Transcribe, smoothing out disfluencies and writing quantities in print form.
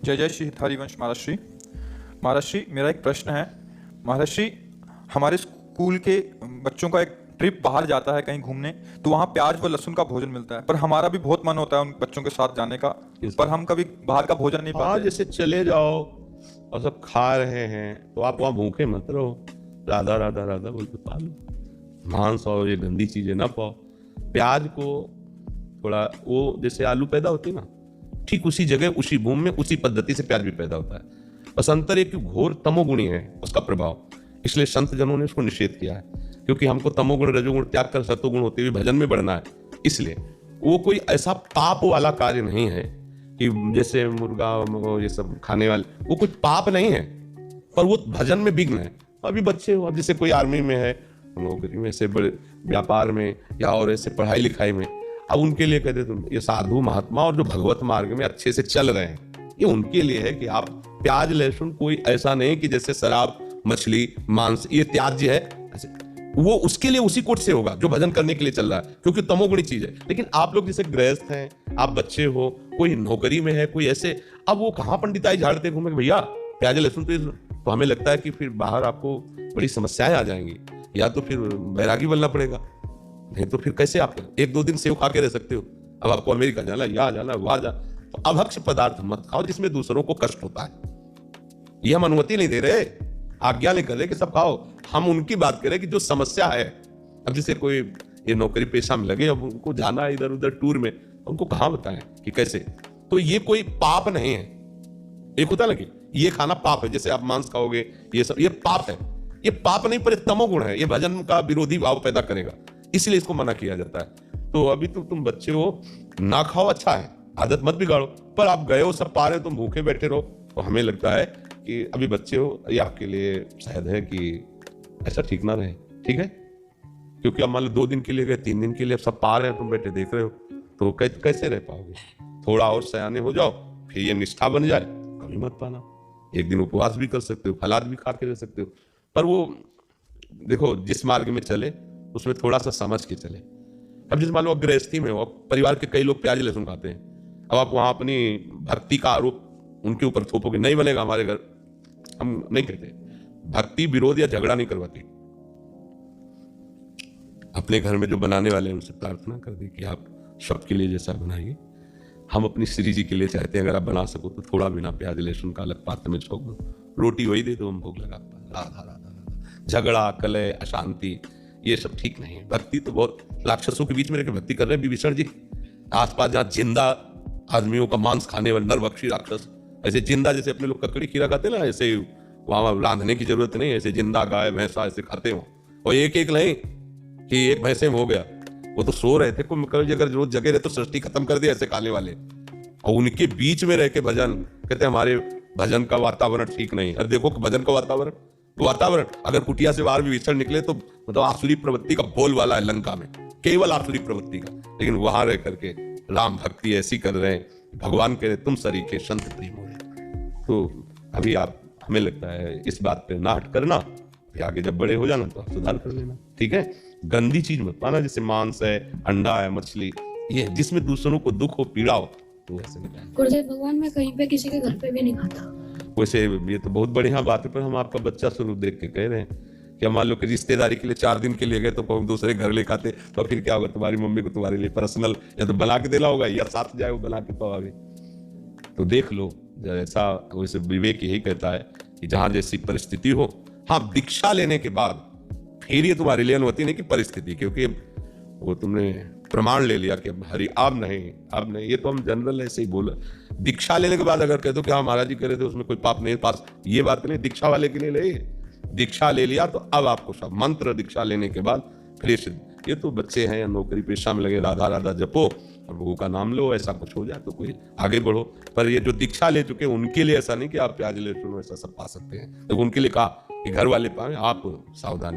जय जय श्री हरिवंश महर्षि। महर्षि, मेरा एक प्रश्न है। महर्षि, हमारे स्कूल के बच्चों का एक ट्रिप बाहर जाता है कहीं घूमने, तो वहाँ प्याज व लहसुन का भोजन मिलता है, पर हमारा भी बहुत मन होता है उन बच्चों के साथ जाने का, पर हम कभी बाहर का भोजन नहीं हाँ, पाते। जैसे चले जाओ और सब खा रहे हैं तो आप वहाँ भूखे मत रहो। राधा राधा राधा बोलते पालो, मांस और ये गंदी चीजें ना पाओ। प्याज को थोड़ा, वो जैसे आलू पैदा होती है ना, ठीक उसी जगह उसी भूमि में उसी पद्धति से प्याज भी पैदा होता है। बस अंतर एक घोर तमोगुणी है उसका प्रभाव, इसलिए संत जनों ने उसको निषेध किया है। क्योंकि हमको तमोगुण रजोगुण त्याग कर सतोगुण होते हुए भजन में बढ़ना है, इसलिए वो कोई ऐसा पाप वाला कार्य नहीं है कि जैसे मुर्गा ये सब खाने वाले, वो कुछ पाप नहीं है, पर वो भजन में विघ्न है। अभी बच्चे हो, अब जैसे कोई आर्मी में है, नौकरी में, ऐसे बड़े व्यापार में या और ऐसे पढ़ाई लिखाई में, अब उनके लिए कहते तुम ये साधु महात्मा और जो भगवत मार्ग में अच्छे से चल रहे हैं, ये उनके लिए है कि आप प्याज लहसुन कोई ऐसा नहीं कि जैसे शराब मछली मांस ये त्याज्य है, ऐसे वो उसके लिए उसी कोट से होगा जो भजन करने के लिए चल रहा है, क्योंकि तमोगुणी चीज है। लेकिन आप लोग जैसे गृहस्थ हैं, आप बच्चे हो, कोई नौकरी में है, कोई ऐसे, अब वो कहाँ पंडिताई झाड़ते घूमे भैया प्याज लहसुन, तो हमें लगता है कि फिर बाहर आपको बड़ी समस्याएं आ जाएंगी, या तो फिर बैरागी बनना पड़ेगा, नहीं तो फिर कैसे आप एक दो दिन सेव खा के रह सकते हो। अब आपको अमेरिका जाना, यहाँ जाना, वहां जाना, तो अभक्ष्य पदार्थ मत खाओ जिसमें दूसरों को कष्ट होता है। ये हम अनुमति नहीं दे रहे, आज्ञा नहीं कर रहे कि सब खाओ, हम उनकी बात करें कि जो समस्या है। अब जैसे कोई ये नौकरी पेशा में लगे, अब उनको जाना है इधर उधर टूर में, उनको कहाँ बताएं कि कैसे, तो ये कोई पाप नहीं है। एक होता ना कि ये खाना पाप है, जैसे आप मांस खाओगे ये सब, ये पाप है। ये पाप नहीं, पर तमोगुण है, ये भजन का विरोधी भाव पैदा करेगा, इसलिए इसको मना किया जाता है। तो अभी तो तुम बच्चे हो, ना खाओ, अच्छा है, आदत मत बिगाड़ो, पर आप गए हो, सब पा रहे हो, तुम भूखे बैठे रहो, तो हमें लगता है कि अभी बच्चे हो, ये आपके लिए शायद है कि ऐसा ठीक ना रहे। ठीक है, क्योंकि अब मान लो 2 दिन के लिए गए, 3 दिन के लिए, अब सब पा रहे हैं, तुम बैठे देख रहे हो, तो कैसे रह पाओगे। थोड़ा और सयाने हो जाओ, फिर ये निष्ठा बन जाए, कभी मत पाना। एक दिन उपवास भी कर सकते हो, फलाद भी खा के रह सकते हो, पर वो देखो जिस मार्ग में चले उसमें थोड़ा सा समझ के चले। अब जिस मान लो गृहस्थी में हो, परिवार के कई लोग प्याज लहसुन खाते हैं, अब आप वहां अपनी भक्ति का आरोप उनके ऊपर थोपोगे, नहीं बनेगा। हमारे घर हम नहीं कहते, भक्ति विरोध या झगड़ा नहीं करवाती। अपने घर में जो बनाने वाले हैं उनसे प्रार्थना कर दी कि आप सबके लिए जैसा बनाइए। हम अपनी श्री जी के लिए चाहते हैं, अगर आप बना सको तो थोड़ा बिना प्याज लहसुन का अलग पात्र में छोड़ दो, रोटी वही दे दो, हम भोग लगा। राधा राधा राधा। झगड़ा कलह अशांति ये सब ठीक नहीं है। भक्ति तो बहुत राक्षसों के बीच में रहकर भक्ति कर रहे हैं विभीषण जी, आसपास जहाँ जिंदा आदमियों का मांस खाने वाले नरभक्षी राक्षस, ऐसे जिंदा जैसे अपने लोग ककड़ी खीरा खाते ना, ऐसे वहां रांधने की जरूरत नहीं, ऐसे जिंदा गाय भैंसा ऐसे खाते हो। और एक एक नहीं कि एक भैंसे में हो गया, वो तो सो रहे थे, अगर रोज जगे रहे तो सृष्टि खत्म कर दिया ऐसे खाने वाले, और उनके बीच में रह के भजन कहते हमारे भजन का वातावरण ठीक नहीं। अरे देखो भजन का वातावरण अगर कुटिया से बाहर भी विचरण निकले तो मतलब आसुरी प्रवृत्ति का बोल वाला है लंका में, केवल आसुरी प्रवृत्ति का, लेकिन वहां रह करके राम भक्ति ऐसी कर रहे हैं, भगवान कह रहे तुम सरीखे संत प्रेम हो रहे। तो अभी आप, हमें लगता है इस बात पे ना हट करना, आगे जब बड़े हो जाना तो आप सुधार कर लेना। ठीक है, गंदी चीज मत पाना, जैसे मांस है, अंडा है, मछली, ये जिसमें दूसरों को दुख हो पीड़ा हो तो ऐसे नहीं। गुरुदेव भगवान, मैं कहीं पे किसी के घर पे भी नहीं खाता। वैसे ये तो बहुत बढ़िया बात है, पर हम आपका बच्चा स्वरूप देख के कह रहे हैं कि मान लो कि रिश्तेदारी के लिए 4 दिन के लिए गए तो दूसरे घर ले खाते, तो फिर क्या होगा, तुम्हारी मम्मी को तुम्हारे लिए पर्सनल या तो बना के देना होगा या साथ जाए वो बना के पाओगे। तो देख लो, जैसा वैसे विवेक यही कहता है कि जहां जैसी परिस्थिति हो, हाँ दीक्षा लेने के बाद फिर ये तुम्हारे लिए अनुमति नहीं कि परिस्थिति, क्योंकि वो तुमने प्रमाण ले लिया कि हरि अब नहीं, ये तो हम जनरल ऐसे ही बोला। दीक्षा लेने के बाद अगर कह दो कि हाँ महाराज जी कह रहे थे उसमें कोई पाप नहीं पास, ये बात नहीं, दीक्षा वाले के लिए ले, दीक्षा ले लिया तो अब आपको सब मंत्र दीक्षा लेने के बाद फ्रेश। ये तो बच्चे हैं या नौकरी पेशा में लगे, राधा राधा जपो और प्रभु का नाम लो, ऐसा कुछ हो जाए तो कोई आगे बढ़ो। पर ये जो दीक्षा ले चुके उनके लिए ऐसा नहीं कि आप प्याज लहसुन ऐसा सब पा सकते हैं, तो उनके लिए कहा कि घर वाले पाए, आप सावधानी